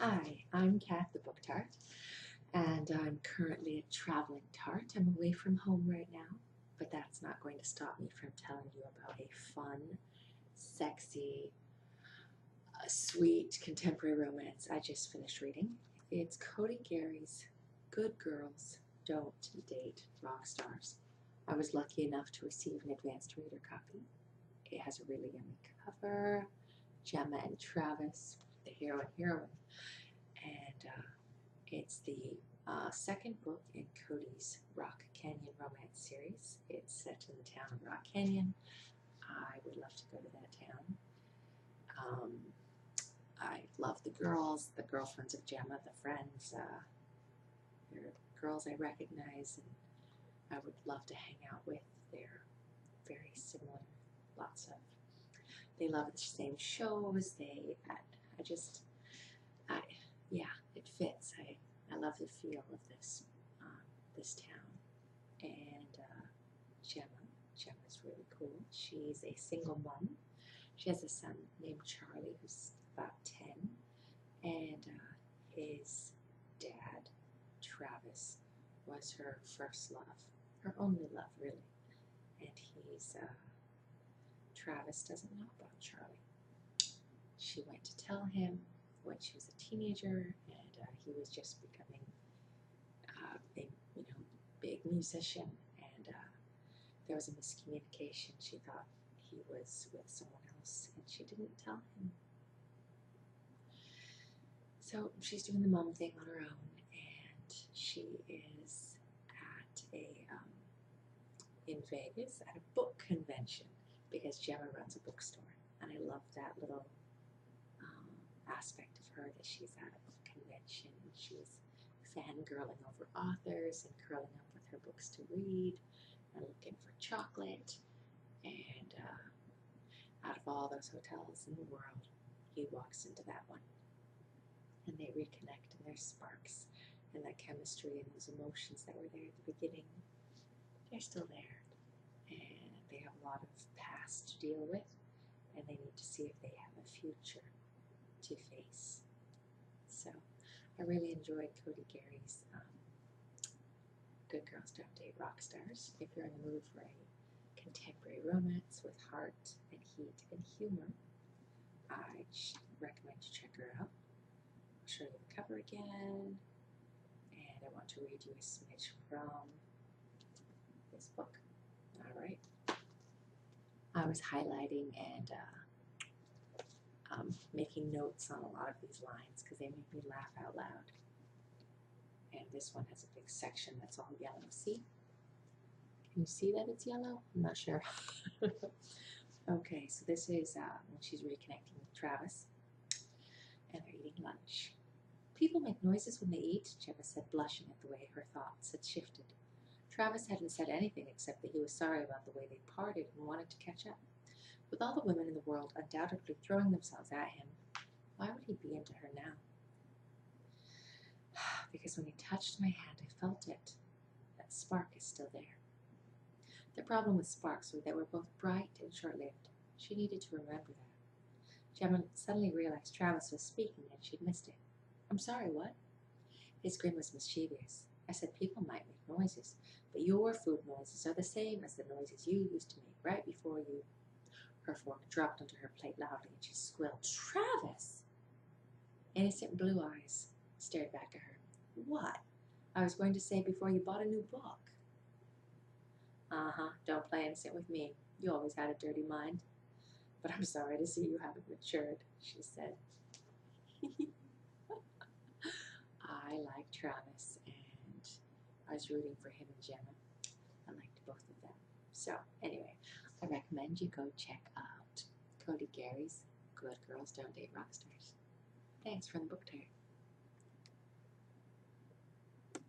Hi, I'm Kat the Book Tart, and I'm currently a traveling tart. I'm away from home right now, but that's not going to stop me from telling you about a fun, sexy, sweet contemporary romance I just finished reading. It's Codi Gary's Good Girls Don't Date Rock Stars. I was lucky enough to receive an advanced reader copy. It has a really yummy cover, Gemma and Travis, the hero and heroine, and it's the second book in Codi's Rock Canyon romance series. It's set in the town of Rock Canyon. I would love to go to that town. I love the girls, the girlfriends of Gemma, the friends. They're girls I recognize and I would love to hang out with. They're very similar. They love the same shows. Yeah, it fits. I love the feel of this town. And Gemma's really cool. She's a single mom. She has a son named Charlie who's about 10, and his dad, Travis, was her first love, her only love, really. And Travis doesn't know about Charlie. She went to tell him when she was a teenager, and he was just becoming a big musician, and there was a miscommunication. She thought he was with someone else, and she didn't tell him. So she's doing the mom thing on her own, and she is in Vegas at a book convention because Gemma runs a bookstore, and I love that little aspect of her, that she's at a book convention and she's fangirling over authors and curling up with her books to read and looking for chocolate. And out of all those hotels in the world, he walks into that one, and they reconnect, and there's sparks, and that chemistry and those emotions that were there at the beginning, they're still there, and they have a lot of past to deal with, and they need to see if they have a future to face. So I really enjoyed Codi Gary's Good Girls Don't Date Rock Stars. If you're in the mood for a contemporary romance with heart and heat and humor, I recommend you check her out. I'll show you the cover again, and I want to read you a smidge from this book. All right. I was highlighting and making notes on a lot of these lines because they make me laugh out loud. And this one has a big section that's all yellow. See? Can you see that it's yellow? I'm not sure. Okay, so this is when she's reconnecting with Travis, and they're eating lunch. People make noises when they eat, Gemma said, blushing at the way her thoughts had shifted. Travis hadn't said anything except that he was sorry about the way they parted and wanted to catch up. With all the women in the world undoubtedly throwing themselves at him, why would he be into her now? Because when he touched my hand, I felt it. That spark is still there. The problem with sparks was they were both bright and short-lived. She needed to remember that. Gemma suddenly realized Travis was speaking and she'd missed it. I'm sorry, what? His grin was mischievous. I said people might make noises, but your food noises are the same as the noises you used to make right before you. Her fork dropped onto her plate loudly and she squealed, Travis! Innocent blue eyes stared back at her. What? I was going to say before you bought a new book. Don't play innocent with me. You always had a dirty mind. But I'm sorry to see you haven't matured, she said. I like Travis, and I was rooting for him and Gemma. I liked both of them. So, anyway, I recommend you go check out Codi Gary's Good Girls Don't Date Rock Stars. Thanks for the Book Tart.